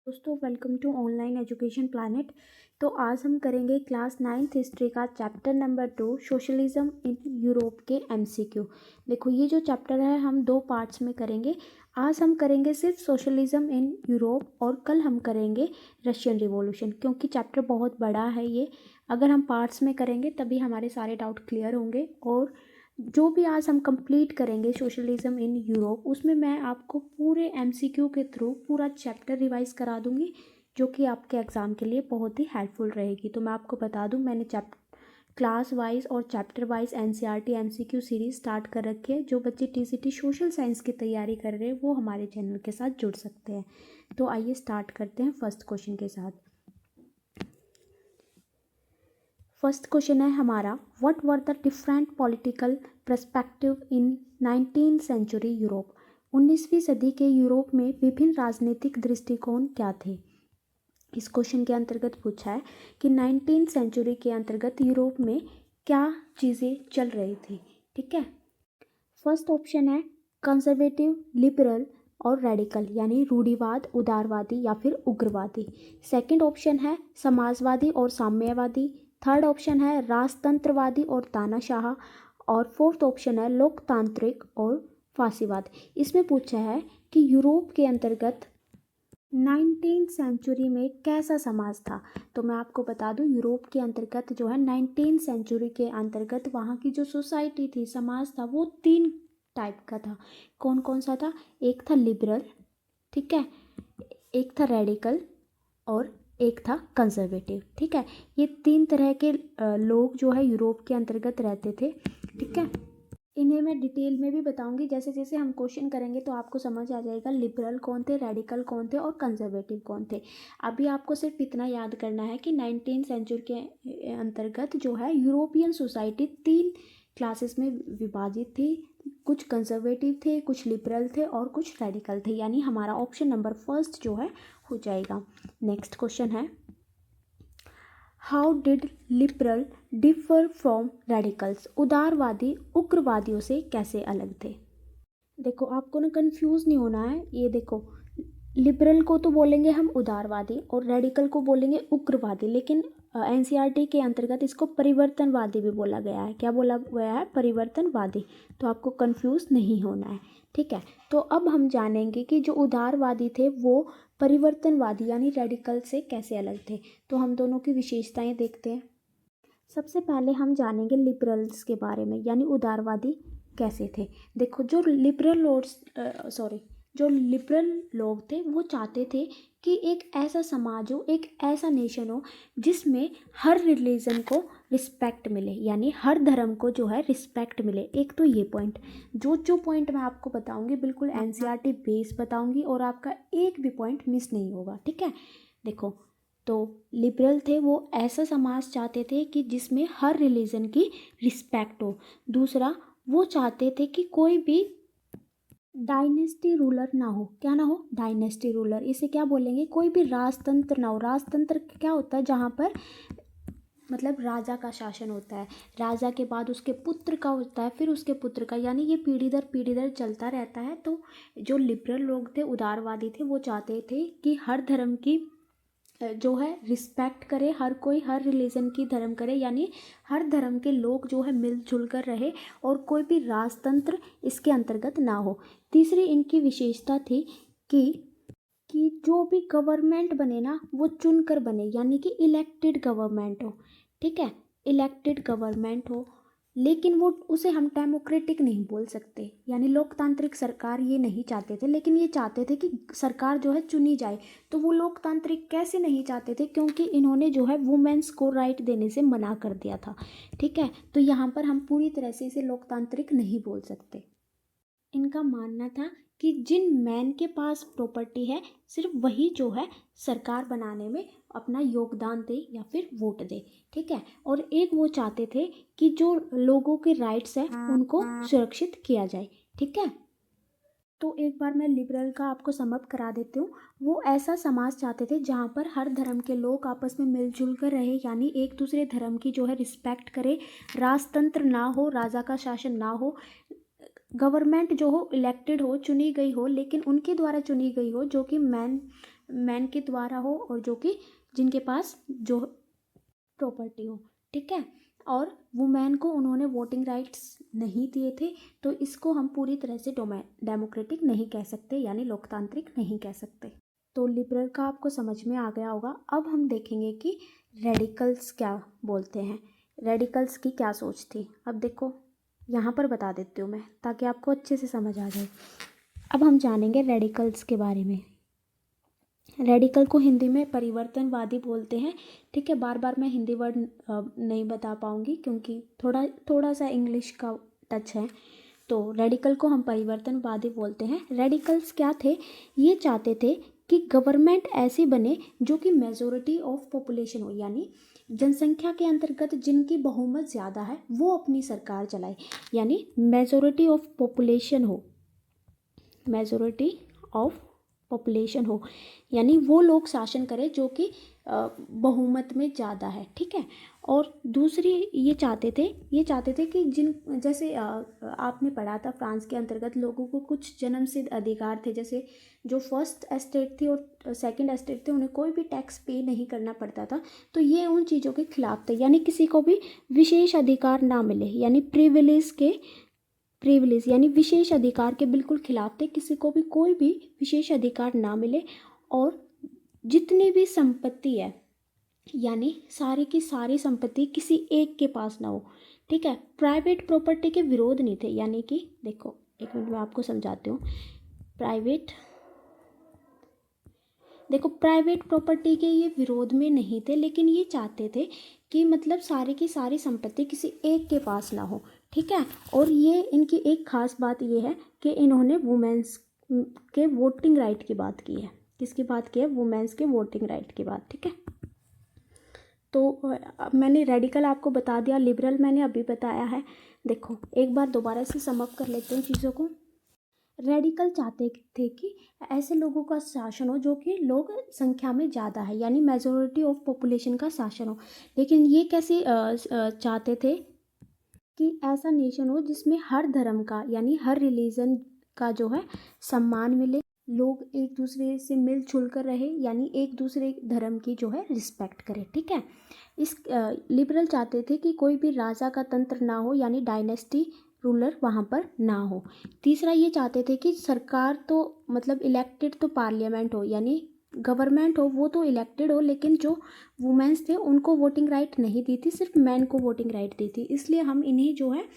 दोस्तों welcome to online education planet. तो आज हम करेंगे क्लास 9th हिस्ट्री का chapter number 2 socialism in Europe के एमसीक्यू। देखो ये जो चैप्टर है हम दो पार्ट्स में करेंगे। आज हम करेंगे सिर्फ सोशलिज्म इन यूरोप और कल हम करेंगे रशियन रिवॉल्यूशन, क्योंकि चैप्टर बहुत बड़ा है ये। अगर हम पार्ट्स में करेंगे तभी हमारे सारे डाउट क्लियर होंगे। और जो भी आज हम कंप्लीट करेंगे सोशलिज्म इन यूरोप, उसमें मैं आपको पूरे एमसीक्यू के थ्रू पूरा चैप्टर रिवाइज करा दूंगी, जो कि आपके एग्ज़ाम के लिए बहुत ही हेल्पफुल रहेगी। तो मैं आपको बता दूं, मैंने क्लास वाइज और chapter wise NCERT MCQ series start कर रखी है। जो बच्चे टीसीटी सोशल साइंस की तैयारी कर रहे हैं वो हमारे चैनल के साथ जुड़ सकते हैं। तो आइए स्टार्ट करते हैं फर्स्ट क्वेश्चन के साथ। फर्स्ट क्वेश्चन है हमारा, what were the different political perspective in 19th century Europe. 19वीं सदी के यूरोप में विभिन्न राजनीतिक दृष्टिकोण क्या थे। इस क्वेश्चन के अंतर्गत पूछा है कि 19th सेंचुरी के अंतर्गत यूरोप में क्या चीज़ें चल रही थी। ठीक है, फर्स्ट ऑप्शन है कंजर्वेटिव, लिबरल और रेडिकल, यानी रूढ़िवाद, उदारवादी या फिर उग्रवादी। सेकंड ऑप्शन है समाजवादी और साम्यवादी। थर्ड ऑप्शन है राजतंत्रवादी और तानाशाह। और फोर्थ ऑप्शन है लोकतांत्रिक और फासीवाद। इसमें पूछा है कि यूरोप के अंतर्गत 19th सेंचुरी में कैसा समाज था। तो मैं आपको बता दूं, यूरोप के अंतर्गत जो है 19th सेंचुरी के अंतर्गत वहाँ की जो सोसाइटी थी, समाज था, वो 3 टाइप का था। कौन कौन सा था? एक था लिबरल, ठीक है, एक था रेडिकल और एक था कंजर्वेटिव। ठीक है, ये 3 तरह के लोग जो है यूरोप के अंतर्गत रहते थे। ठीक है, इन्हें मैं डिटेल में भी बताऊंगी। जैसे जैसे हम क्वेश्चन करेंगे तो आपको समझ आ जाएगा लिबरल कौन थे, रेडिकल कौन थे और कंजर्वेटिव कौन थे। अभी आपको सिर्फ इतना याद करना है कि 19th सेंचुरी के अंतर्गत जो है यूरोपियन सोसाइटी 3 क्लासेस में विभाजित थी। कुछ कंजर्वेटिव थे, कुछ लिबरल थे और कुछ रेडिकल थे, यानी हमारा ऑप्शन नंबर फर्स्ट जो है हो जाएगा। नेक्स्ट क्वेश्चन है, how did liberal differ from radicals. उदारवादी उग्रवादियों से कैसे अलग थे। देखो आपको ना कंफ्यूज नहीं होना है। ये देखो, लिबरल को तो बोलेंगे हम उदारवादी और रेडिकल को बोलेंगे उग्रवादी, लेकिन एनसीईआरटी के अंतर्गत इसको परिवर्तनवादी भी बोला गया है। क्या बोला गया है? परिवर्तनवादी। तो आपको कंफ्यूज नहीं होना है। ठीक है, तो अब हम जानेंगे कि जो उदारवादी थे वो परिवर्तनवादी यानी रेडिकल से कैसे अलग थे। तो हम दोनों की विशेषताएं देखते हैं। सबसे पहले हम जानेंगे लिबरल्स के बारे में, यानी उदारवादी कैसे थे। देखो, जो लिबरल लोग थे वो चाहते थे कि एक ऐसा समाज हो, एक ऐसा नेशन हो जिसमें हर रिलीजन को रिस्पेक्ट मिले, यानी हर धर्म को जो है रिस्पेक्ट मिले। एक तो ये पॉइंट, जो पॉइंट मैं आपको बताऊंगी बिल्कुल एनसीईआरटी बेस बताऊंगी और आपका एक भी पॉइंट मिस नहीं होगा। ठीक है, देखो, तो लिबरल थे वो ऐसा समाज चाहते थे कि जिसमें हर रिलीजन की रिस्पेक्ट हो। दूसरा, वो चाहते थे कि कोई भी डायनेस्टी रूलर ना हो। क्या ना हो? Dynasty ruler. इसे क्या बोलेंगे? कोई भी राजतंत्र ना हो। राजतंत्र क्या होता है? जहाँ पर मतलब राजा का शासन होता है, राजा के बाद उसके पुत्र का होता है, फिर उसके पुत्र का, यानी ये पीढ़ी दर चलता रहता है। तो जो लिबरल लोग थे, उदारवादी थे, वो चाहते थे कि हर धर्म की जो है रिस्पेक्ट करे, हर कोई हर रिलीजन की धर्म करे, यानी हर धर्म के लोग जो है मिलजुल कर रहे और कोई भी राजतंत्र इसके अंतर्गत ना हो। तीसरी इनकी विशेषता थी कि जो भी गवर्नमेंट बने ना वो चुनकर बने, यानी कि इलेक्टेड गवर्नमेंट हो। ठीक है, इलेक्टेड गवर्नमेंट हो, लेकिन वो उसे हम डेमोक्रेटिक नहीं बोल सकते, यानी लोकतांत्रिक सरकार ये नहीं चाहते थे, लेकिन ये चाहते थे कि सरकार जो है चुनी जाए। तो वो लोकतांत्रिक कैसे नहीं चाहते थे? क्योंकि इन्होंने जो है वुमेन्स को राइट देने से मना कर दिया था। ठीक है, तो यहाँ पर हम पूरी तरह से इसे लोकतांत्रिक नहीं बोल सकते। इनका मानना था कि जिन मैन के पास प्रॉपर्टी है सिर्फ वही जो है सरकार बनाने में अपना योगदान दे या फिर वोट दे। ठीक है, और एक वो चाहते थे कि जो लोगों के राइट्स हैं उनको सुरक्षित किया जाए। ठीक है, तो एक बार मैं लिबरल का आपको समअप करा देती हूँ। वो ऐसा समाज चाहते थे जहाँ पर हर धर्म के लोग आपस में मिलजुल कर रहे, यानी एक दूसरे धर्म की जो है रिस्पेक्ट करे, राजतंत्र ना हो, राजा का शासन ना हो, गवर्नमेंट जो हो इलेक्टेड हो, चुनी गई हो, लेकिन उनके द्वारा चुनी गई हो, जो कि मैन मैन के द्वारा हो और जो कि जिनके पास जो प्रॉपर्टी हो, ठीक है। और वुमेन को उन्होंने वोटिंग राइट्स नहीं दिए थे, तो इसको हम पूरी तरह से डेमोक्रेटिक नहीं कह सकते, यानी लोकतांत्रिक नहीं कह सकते। तो लिबरल का आपको समझ में आ गया होगा। अब हम देखेंगे कि रेडिकल्स क्या बोलते हैं, रेडिकल्स की क्या सोच थी। अब देखो यहाँ पर बता देती हूँ मैं, ताकि आपको अच्छे से समझ आ जाए। अब हम जानेंगे रेडिकल्स के बारे में। रेडिकल को हिंदी में परिवर्तनवादी बोलते हैं, ठीक है। बार बार मैं हिंदी वर्ड नहीं बता पाऊँगी क्योंकि थोड़ा सा इंग्लिश का टच है। तो रेडिकल को हम परिवर्तनवादी बोलते हैं। रेडिकल्स क्या थे, ये चाहते थे कि गवर्नमेंट ऐसी बने जो कि मेजोरिटी ऑफ पॉपुलेशन हो, यानी जनसंख्या के अंतर्गत जिनकी बहुमत ज़्यादा है वो अपनी सरकार चलाए, यानी मेजोरिटी ऑफ पॉपुलेशन हो, मेजोरिटी ऑफ पॉपुलेशन हो, यानी वो लोग शासन करें जो कि बहुमत में ज़्यादा है, ठीक है। और दूसरी ये चाहते थे कि जिन जैसे आपने पढ़ा था फ्रांस के अंतर्गत लोगों को कुछ जन्मसिद्ध अधिकार थे, जैसे जो फर्स्ट एस्टेट थी और सेकंड एस्टेट थे उन्हें कोई भी टैक्स पे नहीं करना पड़ता था। तो ये उन चीज़ों के खिलाफ थे, यानी किसी को भी विशेष अधिकार ना मिले, यानी प्रिविलेज यानी विशेष अधिकार के बिल्कुल खिलाफ थे। किसी को भी कोई भी विशेष अधिकार ना मिले, और जितनी भी संपत्ति है यानी सारी की सारी संपत्ति किसी एक के पास ना हो, ठीक है। प्राइवेट प्रॉपर्टी के विरोध नहीं थे, यानी कि देखो एक मिनट में आपको समझाती हूँ। प्राइवेट प्रॉपर्टी के ये विरोध में नहीं थे, लेकिन ये चाहते थे कि मतलब सारी की सारी संपत्ति किसी एक के पास ना हो, ठीक है। और ये इनकी एक खास बात ये है कि इन्होंने वुमेन्स के वोटिंग राइट की बात की है। किसकी बात की है? वुमेन्स के वोटिंग राइट की बात, ठीक है। तो मैंने रेडिकल आपको बता दिया, लिबरल मैंने अभी बताया है। देखो एक बार दोबारा से सम अप कर लेते हैं चीज़ों को। रेडिकल चाहते थे कि ऐसे लोगों का शासन हो जो कि लोग संख्या में ज़्यादा है, यानी मेजोरिटी ऑफ पॉपुलेशन का शासन हो। लेकिन ये कैसे चाहते थे कि ऐसा नेशन हो जिसमें हर धर्म का यानी हर रिलीजन का जो है सम्मान मिले, लोग एक दूसरे से मिलजुल कर रहे, यानी एक दूसरे धर्म की जो है रिस्पेक्ट करें, ठीक है। इस लिबरल चाहते थे कि कोई भी राजा का तंत्र ना हो, यानी डायनेस्टी रूलर वहाँ पर ना हो। तीसरा ये चाहते थे कि सरकार तो मतलब इलेक्टेड तो पार्लियामेंट हो, यानी गवर्नमेंट हो वो तो इलेक्टेड हो, लेकिन जो वुमेन्स थे उनको वोटिंग राइट नहीं दी थी, सिर्फ मैन को वोटिंग राइट दी थी। इसलिए हम इन्हें जो है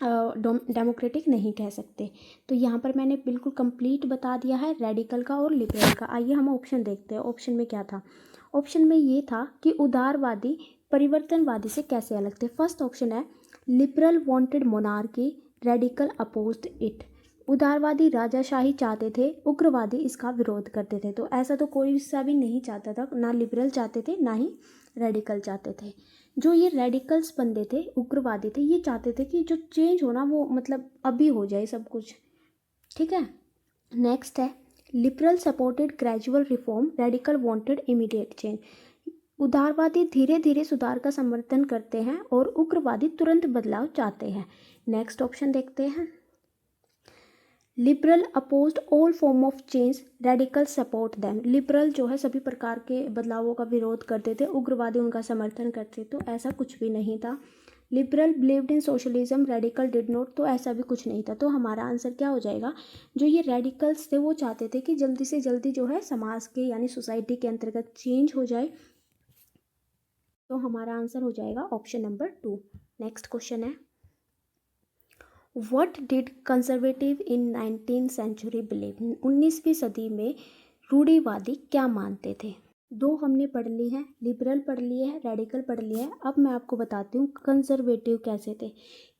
डेमोक्रेटिक नहीं कह सकते। तो यहाँ पर मैंने बिल्कुल कंप्लीट बता दिया है रेडिकल का और लिबरल का। आइए हम ऑप्शन देखते हैं। ऑप्शन में क्या था? ऑप्शन में ये था कि उदारवादी परिवर्तनवादी से कैसे अलग थे। फर्स्ट ऑप्शन है liberal wanted monarchy, radical opposed it. उदारवादी राजाशाही चाहते थे, उग्रवादी इसका विरोध करते थे। तो ऐसा तो कोई सा भी नहीं चाहता था, ना लिबरल चाहते थे ना ही रेडिकल चाहते थे। जो ये रेडिकल्स बंदे थे, उग्रवादी थे, ये चाहते थे कि जो चेंज होना वो मतलब अभी हो जाए सब कुछ, ठीक है। नेक्स्ट है liberal supported gradual reform, radical wanted immediate change. उदारवादी धीरे धीरे सुधार का समर्थन करते हैं और उग्रवादी तुरंत बदलाव चाहते हैं। नेक्स्ट ऑप्शन देखते हैं। Liberal opposed all form of change, radical support them. Liberal जो है सभी प्रकार के बदलावों का विरोध करते थे, उग्रवादी उनका समर्थन करते। तो ऐसा कुछ भी नहीं था। Liberal believed in socialism, radical did not. तो ऐसा भी कुछ नहीं था। तो हमारा आंसर क्या हो जाएगा? जो ये रेडिकल्स थे वो चाहते थे कि जल्दी से जल्दी जो है समाज के यानी सोसाइटी के अंतर्गत चेंज हो जाए। तो हमारा आंसर हो जाएगा ऑप्शन नंबर 2। नेक्स्ट क्वेश्चन है what did conservative in 19th century believe. 19वीं सदी में रूढ़िवादी क्या मानते थे? दो हमने पढ़ ली है, लिबरल पढ़ लिए है, रेडिकल पढ़ लिया है। अब मैं आपको बताती हूँ कंजर्वेटिव कैसे थे।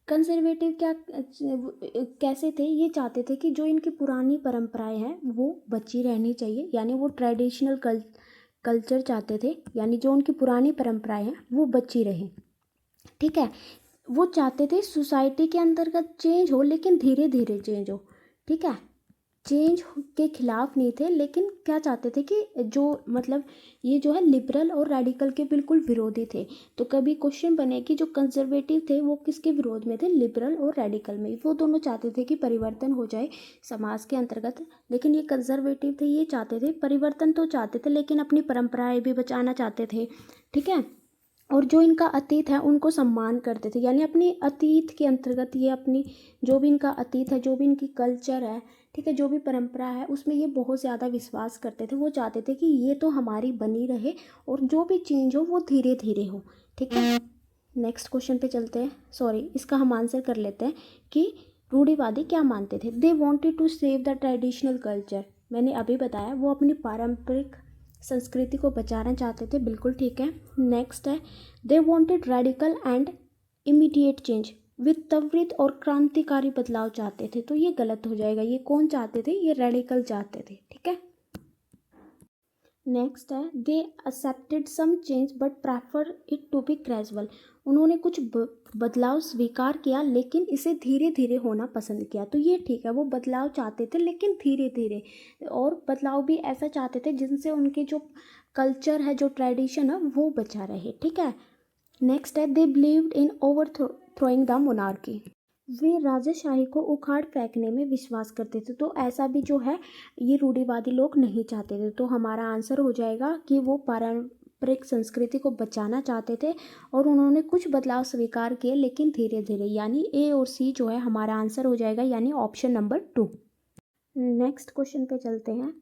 कंजर्वेटिव क्या कैसे थे? ये चाहते थे कि जो इनकी पुरानी परंपराएं हैं वो बची रहनी चाहिए, यानी वो ट्रेडिशनल कल्चर चाहते थे, यानी जो उनकी पुरानी परंपराएं हैं वो बची रहें, ठीक है। वो चाहते थे सोसाइटी के अंतर्गत चेंज हो, लेकिन धीरे धीरे चेंज हो, ठीक है। चेंज के खिलाफ नहीं थे, लेकिन क्या चाहते थे कि जो मतलब ये जो है लिबरल और रेडिकल के बिल्कुल विरोधी थे। तो कभी क्वेश्चन बने कि जो कंजर्वेटिव थे वो किसके विरोध में थे, लिबरल और रेडिकल में। वो दोनों चाहते थे कि परिवर्तन हो जाए समाज के अंतर्गत, लेकिन ये कंजर्वेटिव थे, ये चाहते थे परिवर्तन तो चाहते थे लेकिन अपनी परंपराएं भी बचाना चाहते थे। ठीक है, और जो इनका अतीत है उनको सम्मान करते थे, यानी अपनी अतीत के अंतर्गत ये अपनी जो भी इनका अतीत है, जो भी इनकी कल्चर है, ठीक है, जो भी परंपरा है, उसमें ये बहुत ज़्यादा विश्वास करते थे। वो चाहते थे कि ये तो हमारी बनी रहे और जो भी चेंज हो वो धीरे धीरे हो। ठीक है, नेक्स्ट क्वेश्चन पे चलते हैं। सॉरी, इसका हम आंसर कर लेते हैं कि रूढ़िवादी क्या मानते थे। They wanted to save the traditional culture, मैंने अभी बताया वो अपनी पारंपरिक संस्कृति को बचाना चाहते थे, बिल्कुल ठीक है। नेक्स्ट है they wanted radical and immediate change, वे त्वरित और क्रांतिकारी बदलाव चाहते थे। तो ये गलत हो जाएगा, ये कौन चाहते थे, ये रेडिकल चाहते थे। ठीक है, नेक्स्ट है they accepted some change but prefer it to be gradual, उन्होंने कुछ बदलाव स्वीकार किया लेकिन इसे धीरे धीरे होना पसंद किया। तो ये ठीक है, वो बदलाव चाहते थे लेकिन धीरे धीरे, और बदलाव भी ऐसा चाहते थे जिनसे उनके जो कल्चर है, जो ट्रेडिशन है, वो बचा रहे। ठीक है, नेक्स्ट है they believed in overthrowing the monarchy, वे राजाशाही को उखाड़ फेंकने में विश्वास करते थे। तो ऐसा भी जो है ये रूढ़िवादी लोग नहीं चाहते थे। तो हमारा आंसर हो जाएगा कि वो पारंपरिक संस्कृति को बचाना चाहते थे और उन्होंने कुछ बदलाव स्वीकार किए लेकिन धीरे धीरे, यानी ए और सी जो है हमारा आंसर हो जाएगा, यानी ऑप्शन नंबर 2। नेक्स्ट क्वेश्चन पे चलते हैं।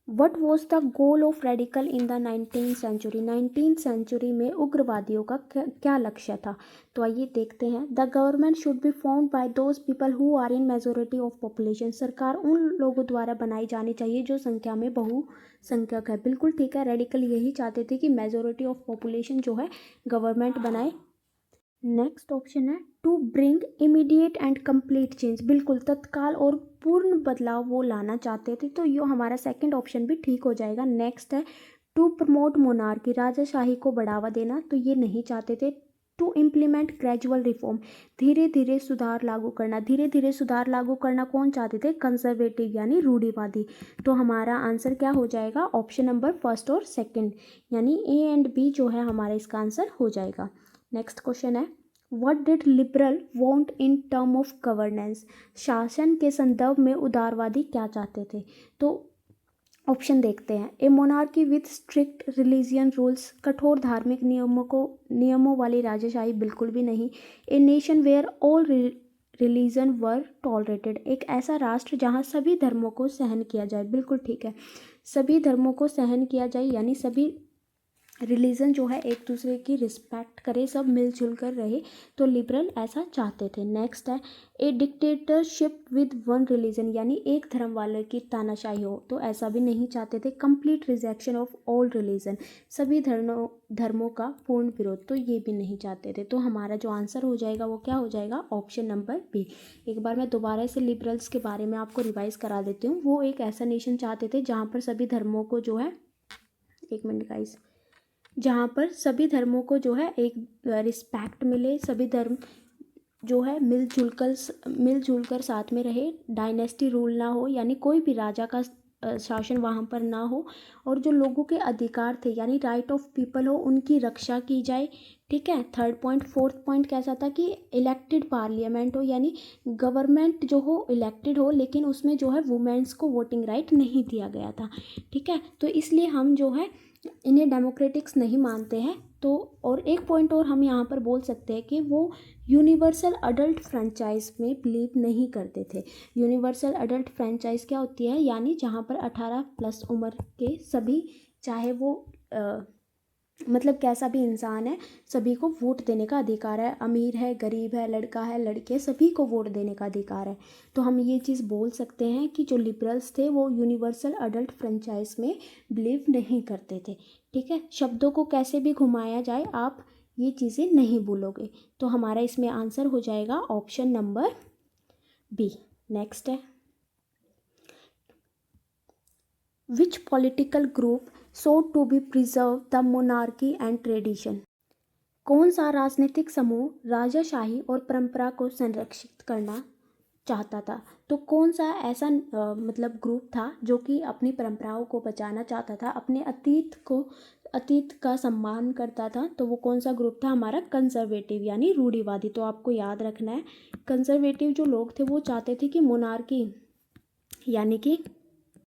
What was the goal of radical in the 19th century, 19th century में उग्रवादियों का क्या लक्ष्य था। तो आइए देखते हैं। The government should be formed by those people who are in majority of population, सरकार उन लोगों द्वारा बनाई जानी चाहिए जो संख्या में बहुसंख्यक है। बिल्कुल ठीक है, रेडिकल यही चाहते थे कि मेजोरिटी ऑफ पॉपुलेशन जो है गवर्नमेंट बनाए। नेक्स्ट ऑप्शन है to bring immediate and complete change, बिल्कुल तत्काल और पूर्ण बदलाव वो लाना चाहते थे। तो ये हमारा सेकंड ऑप्शन भी ठीक हो जाएगा। नेक्स्ट है टू प्रमोट मोनार्की, राजाशाही को बढ़ावा देना, तो ये नहीं चाहते थे। टू इम्प्लीमेंट ग्रेजुअल रिफॉर्म, धीरे धीरे सुधार लागू करना, धीरे धीरे सुधार लागू करना कौन चाहते थे, कंजर्वेटिव यानी रूढ़िवादी। तो हमारा आंसर क्या हो जाएगा, ऑप्शन नंबर फर्स्ट और सेकंड, यानी ए एंड बी जो है हमारा इसका आंसर हो जाएगा। नेक्स्ट क्वेश्चन है what did liberal want in term of governance, शासन के संदर्भ में उदारवादी क्या चाहते थे। तो ऑप्शन देखते हैं। A monarchy with strict religion rules, कठोर धार्मिक नियमों वाली राजशाही, बिल्कुल भी नहीं। A nation where all religion were tolerated, एक ऐसा राष्ट्र जहां सभी धर्मों को सहन किया जाए, बिल्कुल ठीक है, सभी धर्मों को सहन किया जाए, यानी सभी रिलीजन जो है एक दूसरे की रिस्पेक्ट करे, सब मिलजुल कर रहे। तो लिबरल ऐसा चाहते थे। नेक्स्ट है ए डिक्टेटरशिप विद वन रिलीजन, यानी एक धर्म वाले की तानाशाही हो, तो ऐसा भी नहीं चाहते थे। Complete rejection of all religion, सभी धर्मों का पूर्ण विरोध, तो ये भी नहीं चाहते थे। तो हमारा जो आंसर हो जाएगा वो क्या हो जाएगा, ऑप्शन नंबर बी। एक बार मैं दोबारा से लिबरल्स के बारे में आपको रिवाइज करा देती हूँ। वो एक ऐसा नेशन चाहते थे जहाँ पर सभी धर्मों को जो है, एक मिनट गाइस, जहाँ पर सभी धर्मों को जो है एक रिस्पेक्ट मिले, सभी धर्म जो है मिलजुल कर साथ में रहे, डायनेस्टी रूल ना हो, यानी कोई भी राजा का शासन वहाँ पर ना हो, और जो लोगों के अधिकार थे यानी राइट ऑफ पीपल हो, उनकी रक्षा की जाए। ठीक है, थर्ड पॉइंट। फोर्थ पॉइंट कैसा था कि इलेक्टेड पार्लियामेंट हो, यानी गवर्नमेंट जो हो इलेक्टेड हो, लेकिन उसमें जो है वुमेन्स को वोटिंग राइट नहीं दिया गया था। ठीक है, तो इसलिए हम जो है इन्हें डेमोक्रेटिक्स नहीं मानते हैं। तो और एक पॉइंट और हम यहाँ पर बोल सकते हैं कि वो यूनिवर्सल अडल्ट फ्रेंचाइज में बिलीव नहीं करते थे। यूनिवर्सल अडल्ट फ्रेंचाइज क्या होती है, यानी जहाँ पर 18+ उम्र के सभी, चाहे वो मतलब कैसा भी इंसान है, सभी को वोट देने का अधिकार है, अमीर है, गरीब है, लड़का है, लड़की है, सभी को वोट देने का अधिकार है। तो हम ये चीज़ बोल सकते हैं कि जो लिबरल्स थे वो यूनिवर्सल अडल्ट फ्रेंचाइज में बिलीव नहीं करते थे। ठीक है, शब्दों को कैसे भी घुमाया जाए आप ये चीज़ें नहीं भूलोगे। तो हमारा इसमें आंसर हो जाएगा ऑप्शन नंबर बी। नेक्स्ट है which political group sought to be preserve the monarchy and tradition, कौन सा राजनीतिक समूह राजाशाही और परंपरा को संरक्षित करना चाहता था। तो कौन सा ऐसा मतलब ग्रुप था जो कि अपनी परंपराओं को बचाना चाहता था, अपने अतीत का सम्मान करता था? तो वो कौन सा ग्रुप था? हमारा कंजर्वेटिव यानी रूढ़िवादी। तो आपको याद रखना है, कंजर्वेटिव जो लोग थे वो चाहते थे कि मोनार्की यानी कि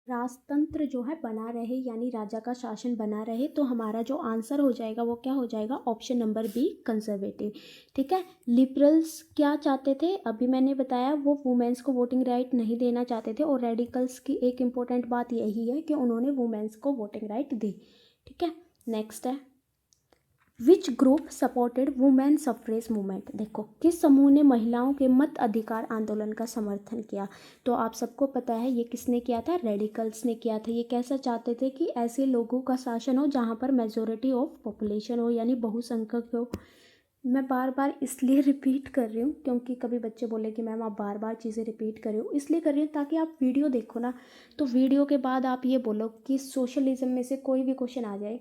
राजतंत्र जो है बना रहे, यानी राजा का शासन बना रहे। तो हमारा जो आंसर हो जाएगा वो क्या हो जाएगा? Option number B, conservative. ठीक है। लिबरल्स क्या चाहते थे? अभी मैंने बताया, वो वुमेन्स को वोटिंग राइट नहीं देना चाहते थे। और रेडिकल्स की एक इम्पोर्टेंट बात यही है कि उन्होंने वुमेन्स को वोटिंग राइट दी। ठीक है। नेक्स्ट है, which group supported women suffrage movement? देखो, किस समूह ने महिलाओं के मत अधिकार आंदोलन का समर्थन किया? तो आप सबको पता है ये किसने किया था? रेडिकल्स ने किया था। ये कैसा चाहते थे कि ऐसे लोगों का शासन हो जहाँ पर मेजोरिटी ऑफ पॉपुलेशन हो, यानी बहुसंख्यक हो। मैं बार बार इसलिए रिपीट कर रही हूँ क्योंकि कभी बच्चे बोले कि मैम आप बार बार चीज़ें रिपीट कर रहे हो। इसलिए कर रही हूँ ताकि आप वीडियो देखो ना, तो वीडियो के बाद आप ये बोलो कि सोशलिज्म में से कोई भी क्वेश्चन आ जाए,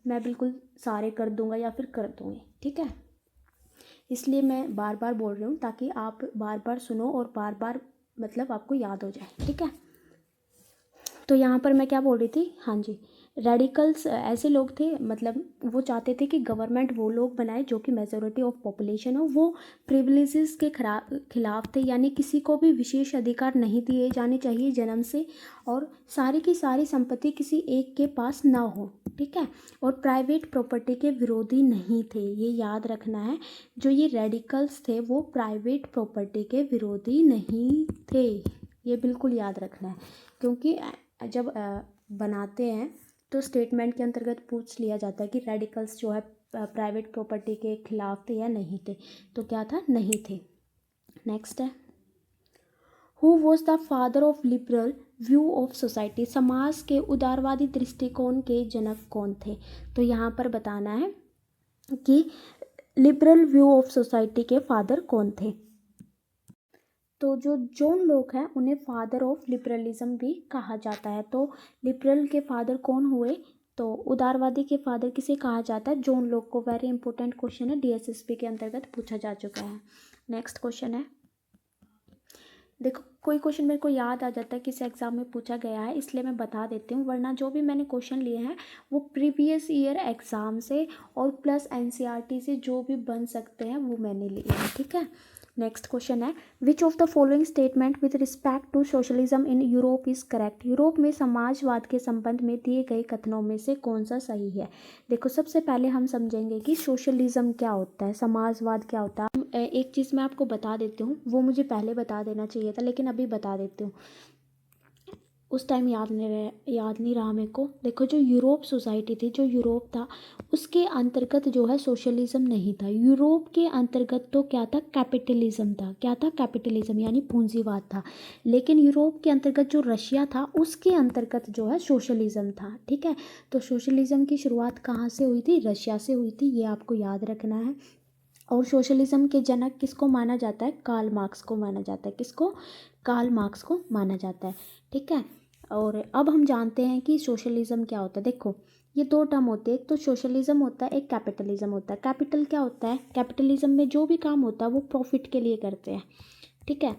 मैं बिल्कुल सारे कर दूंगा या फिर कर दूंगी। ठीक है। इसलिए मैं बार बार बोल रही हूँ ताकि आप बार बार सुनो और बार बार मतलब आपको याद हो जाए। ठीक है। तो यहाँ पर मैं क्या बोल रही थी? हाँ जी, रेडिकल्स ऐसे लोग थे, मतलब वो चाहते थे कि गवर्नमेंट वो लोग बनाए जो कि मेजोरिटी ऑफ पॉपुलेशन हो। वो प्रिविलेजेस के खिलाफ थे, यानी किसी को भी विशेष अधिकार नहीं दिए जाने चाहिए जन्म से, और सारी की सारी संपत्ति किसी एक के पास ना हो। ठीक है। और प्राइवेट प्रॉपर्टी के विरोधी नहीं थे, ये याद रखना है। जो ये रेडिकल्स थे वो प्राइवेट प्रॉपर्टी के विरोधी नहीं थे, ये बिल्कुल याद रखना है। क्योंकि जब बनाते हैं तो स्टेटमेंट के अंतर्गत पूछ लिया जाता है कि रेडिकल्स जो है प्राइवेट प्रॉपर्टी के खिलाफ थे या नहीं थे। तो क्या था? नहीं थे। नेक्स्ट है, who was the father of liberal view of society? समाज के उदारवादी दृष्टिकोण के जनक कौन थे? तो यहाँ पर बताना है कि लिबरल व्यू ऑफ सोसाइटी के फादर कौन थे। तो जो जॉन लोक हैं उन्हें फादर ऑफ लिबरलिज्म भी कहा जाता है। तो लिबरल के फादर कौन हुए? तो उदारवादी के फादर किसे कहा जाता है? जॉन लोक को। वेरी इंपॉर्टेंट क्वेश्चन है, डीएसएसपी के अंतर्गत पूछा जा चुका है। नेक्स्ट क्वेश्चन है, देखो कोई क्वेश्चन मेरे को याद आ जाता है किस एग्ज़ाम में पूछा गया है, इसलिए मैं बता देती हूँ, वरना जो भी मैंने क्वेश्चन लिए हैं वो प्रीवियस ईयर एग्ज़ाम से और प्लस एनसीईआरटी से जो भी बन सकते हैं वो मैंने लिए हैं। ठीक है। नेक्स्ट क्वेश्चन है, which of the following statement with respect to socialism in Europe is correct? Europe में समाजवाद के संबंध में दिए गए कथनों में से कौन सा सही है? देखो, सबसे पहले हम समझेंगे कि सोशलिज्म क्या होता है, समाजवाद क्या होता है। एक चीज़ मैं आपको बता देती हूँ, वो मुझे पहले बता देना चाहिए था लेकिन अभी बता देती हूँ, उस टाइम याद नहीं रहा मेरे को। देखो, जो यूरोप सोसाइटी थी, जो यूरोप था, उसके अंतर्गत जो है सोशलिज्म नहीं था। यूरोप के अंतर्गत तो क्या था? कैपिटलिज्म था। क्या था? कैपिटलिज्म यानी पूंजीवाद था। लेकिन यूरोप के अंतर्गत जो रशिया था उसके अंतर्गत जो है सोशलिज्म था। ठीक है। तो सोशलिज्म की शुरुआत कहाँ से हुई थी? रशिया से हुई थी, ये आपको याद रखना है। और सोशलिज्म के जनक किसको माना जाता है? कार्ल मार्क्स को माना जाता है। किसको? कार्ल मार्क्स को माना जाता है। ठीक है। और अब हम जानते हैं कि सोशलिज्म क्या होता है। देखो, ये दो टर्म होते हैं, एक तो सोशलिज्म होता है, एक कैपिटलिज्म होता है। कैपिटल क्या होता है? कैपिटलिज्म में जो भी काम होता है वो प्रॉफिट के लिए करते हैं। ठीक है।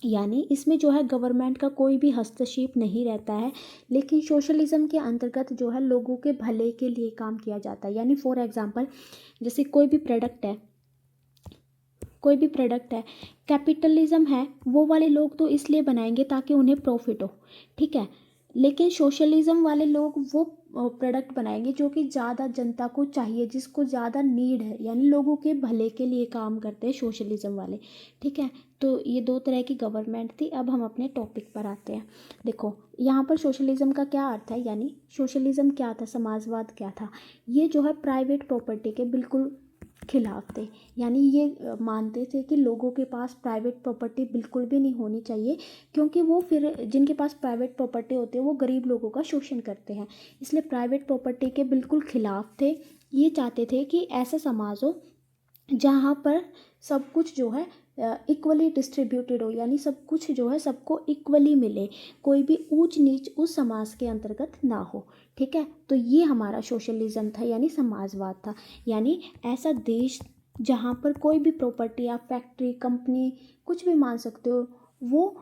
यानी इसमें जो है गवर्नमेंट का कोई भी हस्तक्षेप नहीं रहता है। लेकिन सोशलिज्म के अंतर्गत जो है लोगों के भले के लिए काम किया जाता है। यानी फॉर एग्जांपल, जैसे कोई भी प्रोडक्ट है, कैपिटलिज्म है, वो वाले लोग तो इसलिए बनाएंगे ताकि उन्हें प्रॉफिट हो। ठीक है। लेकिन सोशलिज्म वाले लोग वो प्रोडक्ट बनाएंगे जो कि ज़्यादा जनता को चाहिए, जिसको ज़्यादा नीड है, यानी लोगों के भले के लिए काम करते हैं सोशलिज्म वाले। ठीक है। तो ये दो तरह की गवर्नमेंट थी। अब हम अपने टॉपिक पर आते हैं। देखो, यहाँ पर सोशलिज्म का क्या अर्थ है, यानी सोशलिज्म क्या था, समाजवाद क्या था? ये जो है प्राइवेट प्रॉपर्टी के बिल्कुल खिलाफ थे। यानी ये मानते थे कि लोगों के पास प्राइवेट प्रॉपर्टी बिल्कुल भी नहीं होनी चाहिए, क्योंकि वो फिर जिनके पास प्राइवेट प्रॉपर्टी होती है वो गरीब लोगों का शोषण करते हैं। इसलिए प्राइवेट प्रॉपर्टी के बिल्कुल खिलाफ थे। ये चाहते थे कि ऐसा समाज हो जहाँ पर सब कुछ जो है इक्वली डिस्ट्रीब्यूटेड हो, यानी सब कुछ जो है सबको इक्वली मिले, कोई भी ऊंच नीच उस समाज के अंतर्गत ना हो। ठीक है। तो ये हमारा सोशलिज्म था, यानी समाजवाद था। यानी ऐसा देश जहाँ पर कोई भी प्रॉपर्टी या फैक्ट्री कंपनी कुछ भी मान सकते हो, वो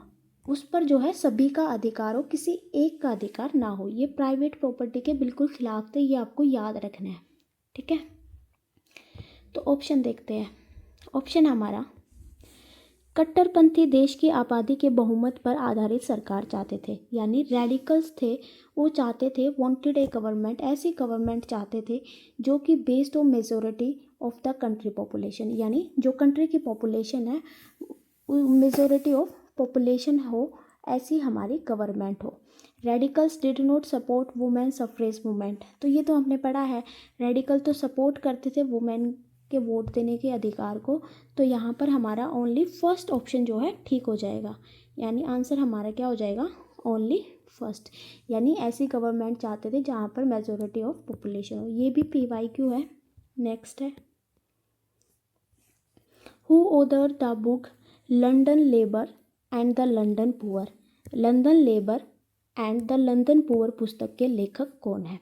उस पर जो है सभी का अधिकार हो, किसी एक का अधिकार ना हो। ये प्राइवेट प्रॉपर्टी के बिल्कुल खिलाफ थे, ये आपको याद रखना है, ठीक है। तो ऑप्शन देखते हैं। ऑप्शन हमारा, कट्टरपंथी देश की आबादी के बहुमत पर आधारित सरकार चाहते थे, यानी रेडिकल्स थे, वो चाहते थे, वांटेड ए गवर्नमेंट, ऐसी गवर्नमेंट चाहते थे जो कि based on majority of the country population, यानी जो कंट्री की पॉपुलेशन है मेजोरिटी ऑफ पॉपुलेशन हो, ऐसी हमारी गवर्नमेंट हो। Radicals did not support women suffrage movement, तो ये तो हमने पढ़ा है, रेडिकल तो सपोर्ट करते थे वुमेन के वोट देने के अधिकार को। तो यहाँ पर हमारा ओनली फर्स्ट ऑप्शन जो है ठीक हो जाएगा, यानी आंसर हमारा क्या हो जाएगा, ओनली फर्स्ट, यानी ऐसी गवर्नमेंट चाहते थे जहाँ पर मेजोरिटी ऑफ पॉपुलेशन हो। ये भी PYQ है। नेक्स्ट है, who author the book London labour and the London poor. London labour and the London poor पुस्तक के लेखक कौन है?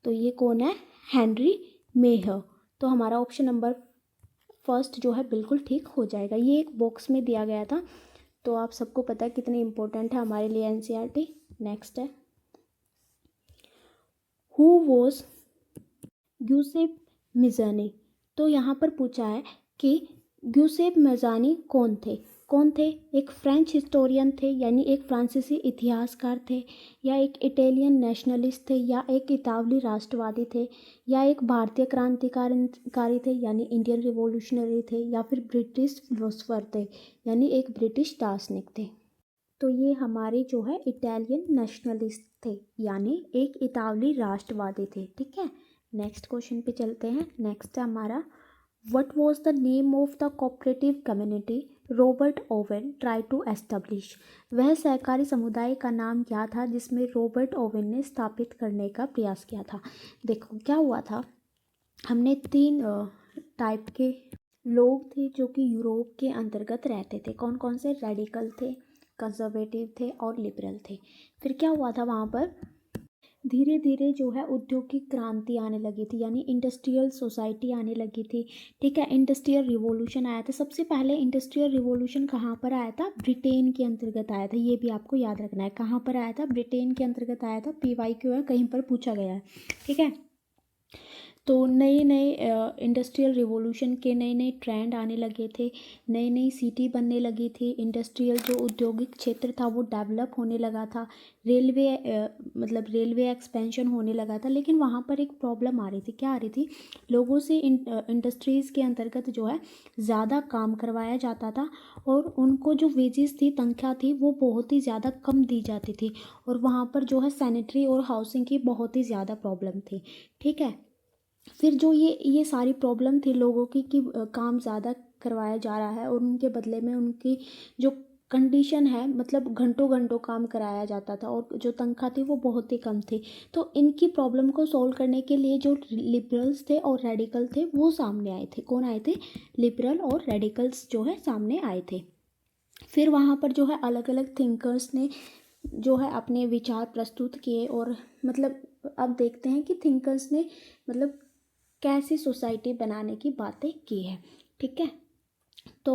तो ये कौन है, हेनरी मेयर। तो हमारा ऑप्शन नंबर फर्स्ट जो है बिल्कुल ठीक हो जाएगा। ये एक बॉक्स में दिया गया था, तो आप सबको पता है कितनी इंपॉर्टेंट है हमारे लिए NCERT। नेक्स्ट है, हु वॉज ग्यूसेप मिज़ानी। तो यहाँ पर पूछा है कि ग्यूसेप मिज़ानी कौन थे? कौन थे? एक फ्रेंच हिस्टोरियन थे, यानी एक फ्रांसीसी इतिहासकार थे, या एक इटालियन नेशनलिस्ट थे, या एक इतालवी राष्ट्रवादी थे, या एक भारतीय क्रांतिकारी थे, यानी इंडियन रिवॉल्यूशनरी थे, या फिर ब्रिटिश फिलोसफर थे, यानी एक ब्रिटिश दार्शनिक थे। तो ये हमारे जो है इटालियन नेशनलिस्ट थे, यानी एक इतालवी राष्ट्रवादी थे, ठीक है। नेक्स्ट क्वेश्चन पे चलते हैं। नेक्स्ट है हमारा, what was the name of the cooperative community Robert Owen try to establish. वह सहकारी समुदाय का नाम क्या था जिसमें रॉबर्ट ओवेन ने स्थापित करने का प्रयास किया था? देखो क्या हुआ था, हमने 3 टाइप के लोग थे जो कि यूरोप के अंतर्गत रहते थे। कौन कौन से? रेडिकल थे, कंजर्वेटिव थे और लिबरल थे। फिर क्या हुआ था, वहाँ पर धीरे धीरे जो है औद्योगिक क्रांति आने लगी थी, यानी इंडस्ट्रियल सोसाइटी आने लगी थी, ठीक है। इंडस्ट्रियल रिवॉल्यूशन आया था। सबसे पहले इंडस्ट्रियल रिवॉल्यूशन कहाँ पर आया था? ब्रिटेन के अंतर्गत आया था। ये भी आपको याद रखना है, कहाँ पर आया था? ब्रिटेन के अंतर्गत आया था। PYQ है, कहीं पर पूछा गया है, ठीक है। तो नए नए इंडस्ट्रियल रिवॉल्यूशन के नए नए ट्रेंड आने लगे थे, नई नई सिटी बनने लगी थी, इंडस्ट्रियल जो औद्योगिक क्षेत्र था वो डेवलप होने लगा था, रेलवे मतलब रेलवे एक्सपेंशन होने लगा था। लेकिन वहाँ पर एक प्रॉब्लम आ रही थी। क्या आ रही थी? लोगों से इंडस्ट्रीज़ के अंतर्गत जो है ज़्यादा काम करवाया जाता था, और उनको जो वेजेस थी, तनख्वाह थी, वो बहुत ही ज़्यादा कम दी जाती थी, और वहाँ पर जो है सैनिटरी और हाउसिंग की बहुत ही ज़्यादा प्रॉब्लम थी, ठीक है। फिर जो ये सारी प्रॉब्लम थी लोगों की कि काम ज़्यादा करवाया जा रहा है और उनके बदले में उनकी जो कंडीशन है, मतलब घंटों घंटों काम कराया जाता था, और जो तनख्वाह थी वो बहुत ही कम थी। तो इनकी प्रॉब्लम को सॉल्व करने के लिए जो लिबरल्स थे और रेडिकल थे वो सामने आए थे। कौन आए थे? लिबरल और रेडिकल्स जो है सामने आए थे। फिर वहाँ पर जो है अलग अलग थिंकर्स ने जो है अपने विचार प्रस्तुत किए, और मतलब अब देखते हैं कि थिंकर्स ने मतलब कैसी सोसाइटी बनाने की बातें की है, ठीक है। तो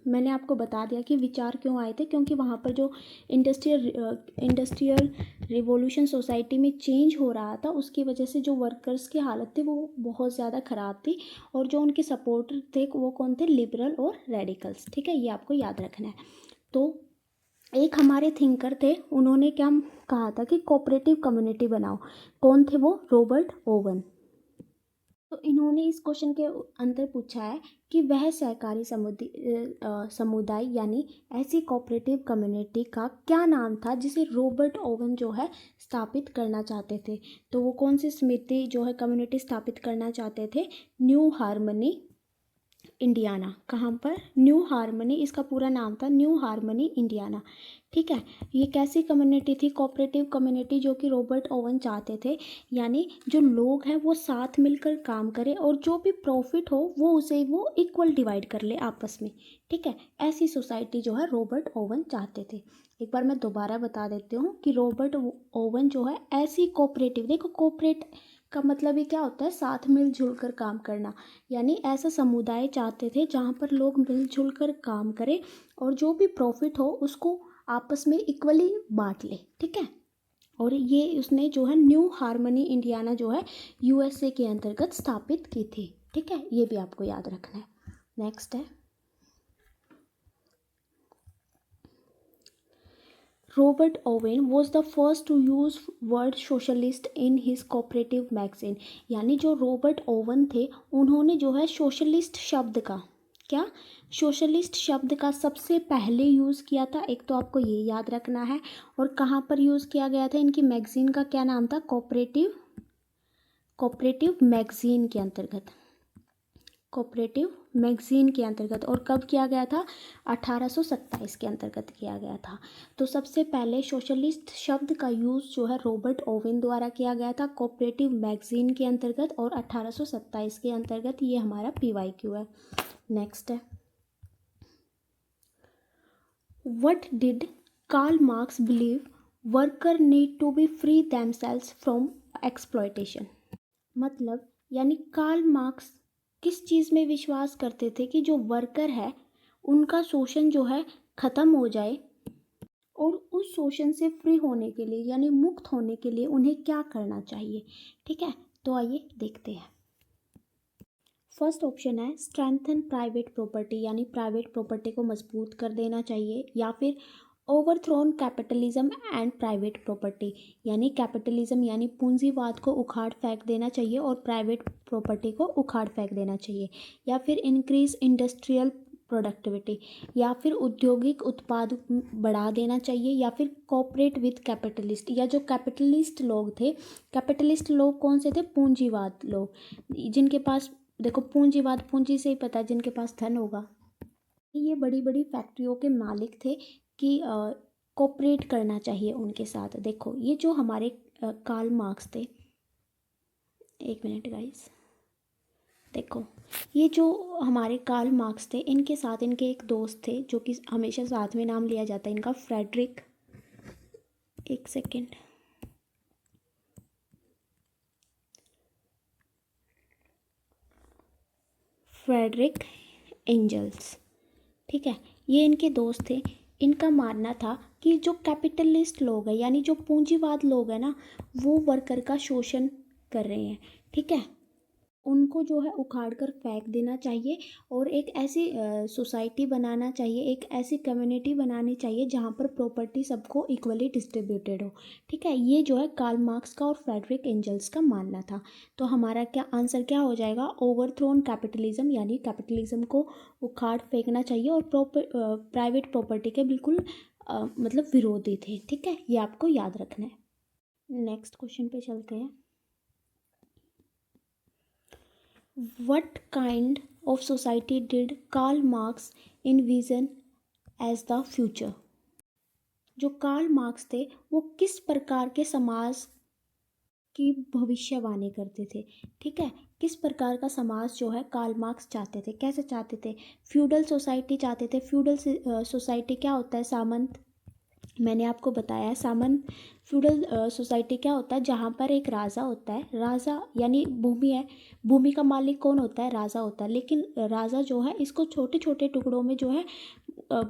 मैंने आपको बता दिया कि विचार क्यों आए थे, क्योंकि वहाँ पर जो इंडस्ट्रियल रिवॉल्यूशन सोसाइटी में चेंज हो रहा था, उसकी वजह से जो वर्कर्स की हालत थी वो बहुत ज़्यादा ख़राब थी, और जो उनके सपोर्टर थे वो कौन थे? लिबरल और रेडिकल्स, ठीक है। ये आपको याद रखना है। तो एक हमारे थिंकर थे, उन्होंने क्या कहा था कि कोऑपरेटिव कम्युनिटी बनाओ। कौन थे वो? Robert oven. तो इन्होंने इस क्वेश्चन के अंदर पूछा है कि वह सहकारी समुदाय यानी ऐसी कोऑपरेटिव कम्युनिटी का क्या नाम था जिसे रॉबर्ट ओवन जो है स्थापित करना चाहते थे। तो वो कौन सी समिति जो है कम्युनिटी स्थापित करना चाहते थे? New harmony Indiana. कहाँ पर? न्यू हार्मनी, इसका पूरा नाम था न्यू हार्मनी इंडियाना, ठीक है। ये कैसी कम्युनिटी थी? कोऑपरेटिव कम्युनिटी, जो कि रॉबर्ट ओवन चाहते थे, यानी जो लोग हैं वो साथ मिलकर काम करें, और जो भी प्रॉफिट हो वो उसे वो इक्वल डिवाइड कर ले आपस में, ठीक है। ऐसी सोसाइटी जो है रॉबर्ट ओवन चाहते थे। एक बार मैं दोबारा बता देती हूँ कि रॉबर्ट ओवन जो है ऐसी कोऑपरेटिव, देखो कोऑपरेट का मतलब ही क्या होता है, साथ मिलजुल कर काम करना। यानी ऐसा समुदाय चाहते थे जहाँ पर लोग मिलजुल कर काम करें और जो भी प्रॉफिट हो उसको आपस में इक्वली बांट ले। ठीक है, और ये उसने जो है न्यू हार्मनी इंडियाना जो है यूएसए के अंतर्गत स्थापित की थी। ठीक है, ये भी आपको याद रखना है। नेक्स्ट है Robert Owen was the first to use word socialist in his cooperative magazine। यानी जो रॉबर्ट ओवन थे उन्होंने जो है सोशलिस्ट शब्द का क्या सोशलिस्ट शब्द का सबसे पहले यूज़ किया था। एक तो आपको ये याद रखना है, और कहाँ पर यूज़ किया गया था, इनकी मैगज़ीन का क्या नाम था, कोऑपरेटिव मैगज़ीन के अंतर्गत, कोऑपरेटिव मैगज़ीन के अंतर्गत। और कब किया गया था, 1827 के अंतर्गत किया गया था। तो सबसे पहले सोशलिस्ट शब्द का यूज़ जो है रॉबर्ट ओवेन द्वारा किया गया था कोऑपरेटिव मैगज़ीन के अंतर्गत, और 1827 के अंतर्गत। ये हमारा PYQ है। नेक्स्ट है what did Karl Marx believe worker need to be free themselves from exploitation. मतलब यानी कार्ल मार्क्स किस चीज़ में विश्वास करते थे कि जो वर्कर है उनका शोषण जो है ख़त्म हो जाए, और उस शोषण से फ्री होने के लिए यानी मुक्त होने के लिए उन्हें क्या करना चाहिए। ठीक है, तो आइए देखते हैं। फर्स्ट ऑप्शन है स्ट्रेंथन प्राइवेट प्रॉपर्टी, यानी प्राइवेट प्रॉपर्टी को मजबूत कर देना चाहिए, या फिर overthrown capitalism and private property, यानी कैपिटलिज्म यानी पूंजीवाद को उखाड़ फेंक देना चाहिए और प्राइवेट प्रॉपर्टी को उखाड़ फेंक देना चाहिए, या फिर इंक्रीज इंडस्ट्रियल प्रोडक्टिविटी, या फिर औद्योगिक उत्पाद बढ़ा देना चाहिए, या फिर कोऑपरेट विद कैपिटलिस्ट, या जो कैपिटलिस्ट लोग थे, कैपिटलिस्ट लोग कौन से थे, पूंजीवाद लोग, जिनके पास देखो पूंजीवाद, पूंजी से ही पता है जिनके पास धन होगा। ये बड़ी बड़ी फैक्ट्रियों के मालिक थे कि कोऑपरेट करना चाहिए उनके साथ। देखो ये जो हमारे कार्ल मार्क्स थे, एक मिनट गाइस, देखो ये जो हमारे कार्ल मार्क्स थे इनके साथ इनके एक दोस्त थे जो कि हमेशा साथ में नाम लिया जाता है इनका, फ्रेडरिक, एक सेकेंड, फ्रेडरिक एंजल्स। ठीक है, ये इनके दोस्त थे। इनका मानना था कि जो कैपिटलिस्ट लोग हैं यानी जो पूंजीवाद लोग हैं ना, वो वर्कर का शोषण कर रहे हैं। ठीक है, उनको जो है उखाड़ कर फेंक देना चाहिए, और एक ऐसी सोसाइटी बनाना चाहिए, एक ऐसी कम्युनिटी बनानी चाहिए जहाँ पर प्रॉपर्टी सबको इक्वली डिस्ट्रीब्यूटेड हो। ठीक है, ये जो है कार्ल मार्क्स का और फ्रेडरिक एंजल्स का मानना था। तो हमारा क्या आंसर क्या हो जाएगा, ओवरथ्रोन कैपिटलिज्म, यानी कैपिटलिज्म को उखाड़ फेंकना चाहिए, और प्राइवेट प्रॉपर्टी के बिल्कुल मतलब विरोधी थे। ठीक है, ये आपको याद रखना है। नेक्स्ट क्वेश्चन पे चलते हैं। What kind of society did Karl Marx envision as the future? जो कार्ल मार्क्स थे वो किस प्रकार के समाज की भविष्यवाणी करते थे। ठीक है, किस प्रकार का समाज जो है कार्ल मार्क्स चाहते थे, कैसे चाहते थे, फ्यूडल सोसाइटी चाहते थे। फ्यूडल सोसाइटी क्या होता है, सामंत, मैंने आपको बताया है सामंत। फ्यूडल सोसाइटी क्या होता है, जहाँ पर एक राजा होता है, राजा यानी भूमि है, भूमि का मालिक कौन होता है, राजा होता है, लेकिन राजा जो है इसको छोटे छोटे टुकड़ों में जो है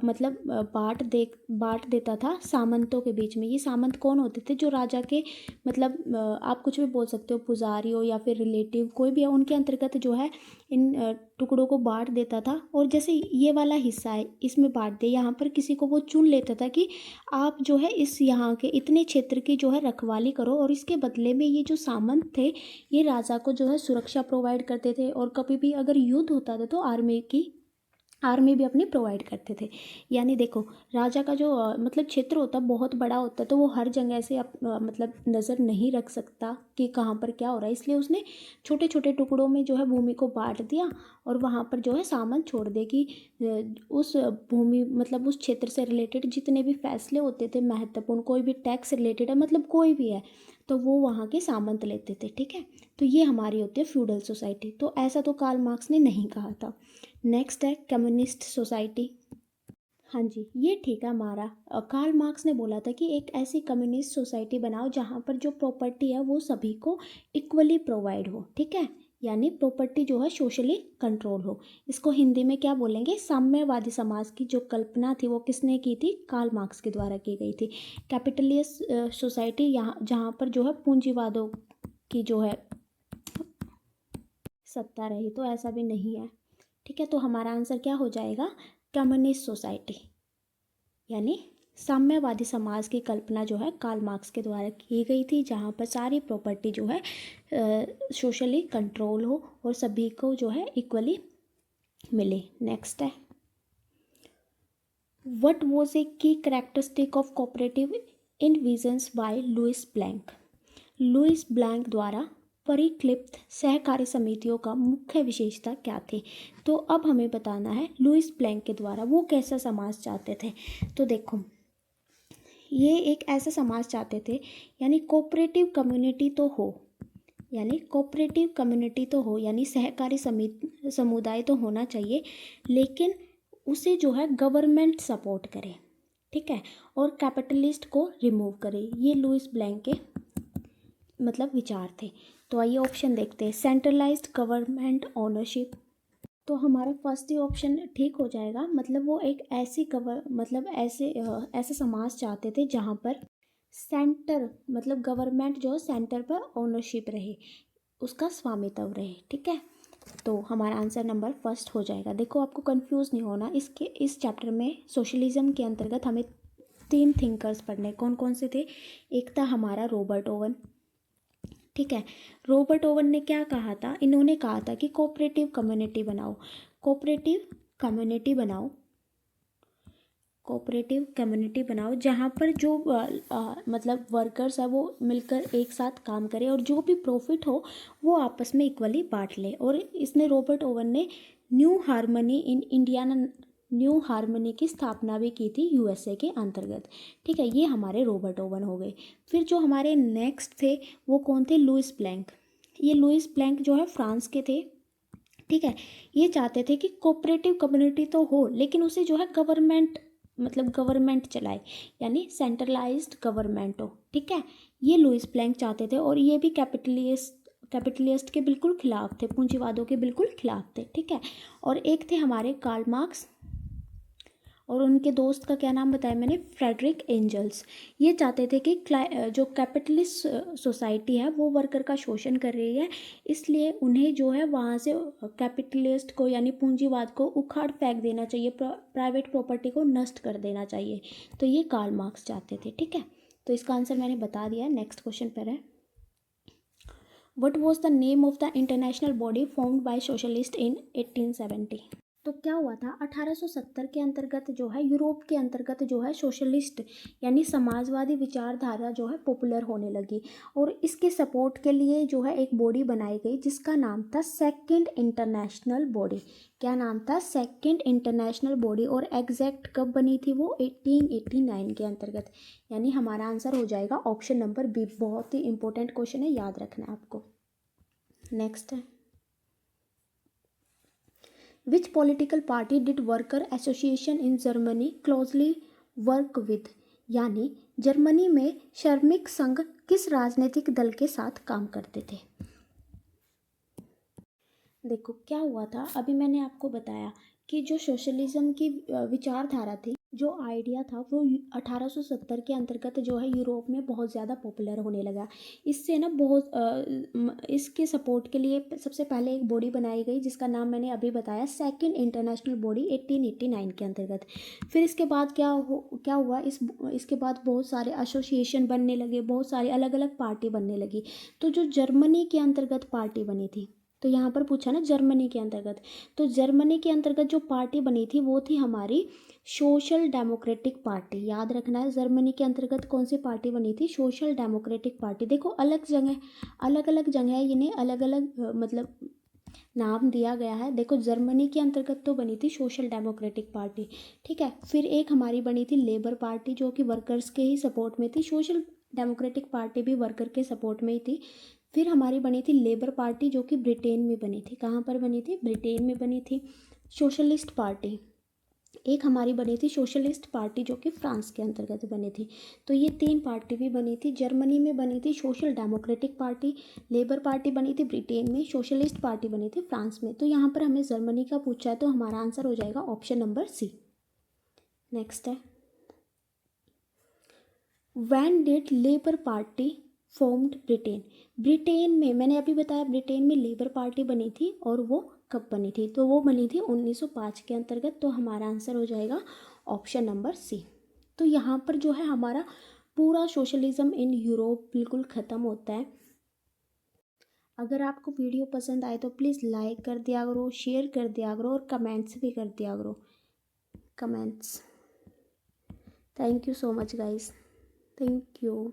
मतलब बांट देता था सामंतों के बीच में। ये सामंत कौन होते थे, जो राजा के मतलब आप कुछ भी बोल सकते हो, पुजारी हो या फिर रिलेटिव कोई भी है, उनके अंतर्गत जो है इन टुकड़ों को बांट देता था। और जैसे ये वाला हिस्सा है इसमें बांट दे, यहाँ पर किसी को वो चुन लेता था कि आप जो है इस यहाँ के इतने क्षेत्र की जो है रखवाली करो, और इसके बदले में ये जो सामंत थे ये राजा को जो है सुरक्षा प्रोवाइड करते थे, और कभी भी अगर युद्ध होता था तो आर्मी भी अपनी प्रोवाइड करते थे। यानी देखो राजा का जो मतलब क्षेत्र होता बहुत बड़ा होता, तो वो हर जगह से मतलब नज़र नहीं रख सकता कि कहाँ पर क्या हो रहा है, इसलिए उसने छोटे छोटे टुकड़ों में जो है भूमि को बांट दिया, और वहाँ पर जो है सामंत छोड़ दे कि उस भूमि मतलब उस क्षेत्र से रिलेटेड जितने भी फैसले होते थे महत्वपूर्ण, कोई भी टैक्स रिलेटेड है मतलब कोई भी है, तो वो वहाँ के सामंत लेते थे। ठीक है, तो ये हमारी होती है फ्यूडल सोसाइटी। तो ऐसा तो कार्ल मार्क्स ने नहीं कहा था। नेक्स्ट है कम्युनिस्ट सोसाइटी। हाँ जी, ये ठीक है हमारा। कार्ल मार्क्स ने बोला था कि एक ऐसी कम्युनिस्ट सोसाइटी बनाओ जहाँ पर जो प्रॉपर्टी है वो सभी को इक्वली प्रोवाइड हो, ठीक है। यानी प्रॉपर्टी जो है सोशली कंट्रोल हो। इसको हिंदी में क्या बोलेंगे, साम्यवादी समाज की जो कल्पना थी वो किसने की थी, कार्ल मार्क्स के द्वारा की गई थी। कैपिटलिस्ट सोसाइटी यहाँ जहाँ पर जो है पूंजीवादों की जो है सत्ता रही, तो ऐसा भी नहीं है, ठीक है। तो हमारा आंसर क्या हो जाएगा, कम्युनिस्ट सोसाइटी। यानी साम्यवादी समाज की कल्पना जो है कार्ल मार्क्स के द्वारा की गई थी, जहाँ पर सारी प्रॉपर्टी जो है सोशली कंट्रोल हो और सभी को जो है इक्वली मिले। नेक्स्ट है, what was a key characteristic of cooperative envisions by Louis Blanc. Louis Blanc द्वारा परिकल्पित सहकारी समितियों का मुख्य विशेषता क्या थी। तो अब हमें बताना है लुइस ब्लैंक के द्वारा वो कैसा समाज चाहते थे। तो देखो, ये एक ऐसा समाज चाहते थे, यानी कोऑपरेटिव कम्युनिटी तो हो, यानी कोऑपरेटिव कम्युनिटी तो हो, यानी सहकारी समिति समुदाय तो होना चाहिए, लेकिन उसे जो है गवर्नमेंट सपोर्ट करे, ठीक है, और कैपिटलिस्ट को रिमूव करे। ये लुइस ब्लैंक के मतलब विचार थे। तो आइए ऑप्शन देखते हैं, सेंट्रलाइज्ड गवर्नमेंट ओनरशिप। तो हमारा फर्स्ट ही ऑप्शन ठीक हो जाएगा। मतलब वो एक ऐसी ऐसा समाज चाहते थे जहाँ पर सेंटर मतलब गवर्नमेंट जो सेंटर पर ओनरशिप रहे, उसका स्वामित्व रहे, ठीक है। तो हमारा आंसर नंबर फर्स्ट हो जाएगा। देखो, आपको कंफ्यूज नहीं होना, इस चैप्टर में सोशलिज्म के अंतर्गत हमें 3 थिंकर्स पढ़ने। कौन कौन से थे, एक था हमारा रॉबर्ट ओवन, ठीक है। रॉबर्ट ओवन ने क्या कहा था, इन्होंने कहा था कि कोऑपरेटिव कम्युनिटी बनाओ, कोऑपरेटिव कम्युनिटी बनाओ, कोऑपरेटिव कम्युनिटी बनाओ जहाँ पर जो मतलब वर्कर्स है वो मिलकर एक साथ काम करें और जो भी प्रॉफिट हो वो आपस में इक्वली बांट ले। और इसने रॉबर्ट ओवन ने new harmony in India new harmony की स्थापना भी की थी यूएसए के अंतर्गत, ठीक है। ये हमारे रॉबर्ट ओवन हो गए। फिर जो हमारे नेक्स्ट थे वो कौन थे, लुइस ब्लैंक। ये लुइस ब्लैंक जो है फ्रांस के थे, ठीक है। ये चाहते थे कि कोऑपरेटिव कम्युनिटी तो हो लेकिन उसे जो है गवर्नमेंट चलाए, यानी सेंट्रलाइज्ड गवर्नमेंट हो, ठीक है। ये लुइस ब्लैंक चाहते थे और ये भी कैपिटलिस्ट के बिल्कुल खिलाफ थे, पूंजीवादों के बिल्कुल खिलाफ थे, ठीक है। और एक थे हमारे कार्ल मार्क्स और उनके दोस्त का क्या नाम बताया मैंने, फ्रेडरिक एंजल्स। ये चाहते थे कि जो कैपिटलिस्ट सोसाइटी है वो वर्कर का शोषण कर रही है, इसलिए उन्हें जो है वहाँ से कैपिटलिस्ट को यानी पूंजीवाद को उखाड़ फेंक देना चाहिए, प्राइवेट प्रॉपर्टी को नष्ट कर देना चाहिए। तो ये कार्ल मार्क्स चाहते थे, ठीक है। तो इसका आंसर मैंने बता दिया। नेक्स्ट क्वेश्चन पर है, what was the name of the international body formed by socialist in 1870। तो क्या हुआ था, 1870 के अंतर्गत जो है यूरोप के अंतर्गत जो है सोशलिस्ट यानी समाजवादी विचारधारा जो है पॉपुलर होने लगी और इसके सपोर्ट के लिए जो है एक बॉडी बनाई गई जिसका नाम था सेकंड इंटरनेशनल बॉडी। क्या नाम था, सेकंड इंटरनेशनल बॉडी। और एग्जैक्ट कब बनी थी वो, 1889 के अंतर्गत। यानी हमारा आंसर हो जाएगा ऑप्शन नंबर बी। बहुत ही इंपॉर्टेंट क्वेश्चन है, याद रखना है आपको। नेक्स्ट है, Which political party did worker association in Germany closely work with। यानी जर्मनी में श्रमिक संघ किस राजनीतिक दल के साथ काम करते थे। देखो क्या हुआ था, अभी मैंने आपको बताया कि जो सोशलिज्म की विचारधारा थी, जो आइडिया था वो 1870 के अंतर्गत जो है यूरोप में बहुत ज़्यादा पॉपुलर होने लगा। इससे ना इसके सपोर्ट के लिए सबसे पहले एक बॉडी बनाई गई जिसका नाम मैंने अभी बताया, सेकंड इंटरनेशनल बॉडी 1889 के अंतर्गत। फिर इसके बाद क्या हुआ, इसके बाद बहुत सारे एसोसिएशन बनने लगे, बहुत सारी अलग अलग पार्टी बनने लगी। तो जो जर्मनी के अंतर्गत पार्टी बनी थी, तो यहाँ पर पूछा ना जर्मनी के अंतर्गत, तो जर्मनी के अंतर्गत जो पार्टी बनी थी वो थी हमारी सोशल डेमोक्रेटिक पार्टी। याद रखना है, जर्मनी के अंतर्गत कौन सी पार्टी बनी थी, सोशल डेमोक्रेटिक पार्टी। देखो अलग अलग जगह इन्हें अलग अलग मतलब नाम दिया गया है। देखो जर्मनी के अंतर्गत तो बनी थी सोशल डेमोक्रेटिक पार्टी, ठीक है। फिर एक हमारी बनी थी लेबर पार्टी जो कि वर्कर्स के ही सपोर्ट में थी, सोशल डेमोक्रेटिक पार्टी भी वर्कर के सपोर्ट में ही थी। फिर हमारी बनी थी लेबर पार्टी जो कि ब्रिटेन में बनी थी। कहाँ पर बनी थी, ब्रिटेन में बनी थी। सोशलिस्ट पार्टी एक हमारी बनी थी सोशलिस्ट पार्टी जो कि फ्रांस के अंतर्गत बनी थी। तो ये 3 पार्टी भी बनी थी। जर्मनी में बनी थी social democratic party, labour party बनी थी ब्रिटेन में, सोशलिस्ट पार्टी बनी थी फ्रांस में। तो यहाँ पर हमें जर्मनी का पूछा है तो हमारा आंसर हो जाएगा ऑप्शन नंबर सी। नेक्स्ट है, when did labour party formed Britain. Britain में, मैंने अभी बताया ब्रिटेन में लेबर पार्टी बनी थी और वो कब बनी थी, तो वो बनी थी 1905 के अंतर्गत। तो हमारा आंसर हो जाएगा ऑप्शन नंबर सी। तो यहाँ पर जो है हमारा पूरा सोशलिज्म इन यूरोप बिल्कुल ख़त्म होता है। अगर आपको वीडियो पसंद आए तो प्लीज़ लाइक कर दिया करो, शेयर कर दिया करो और कमेंट्स भी कर दिया करो, comments. Thank you so much guys, thank you.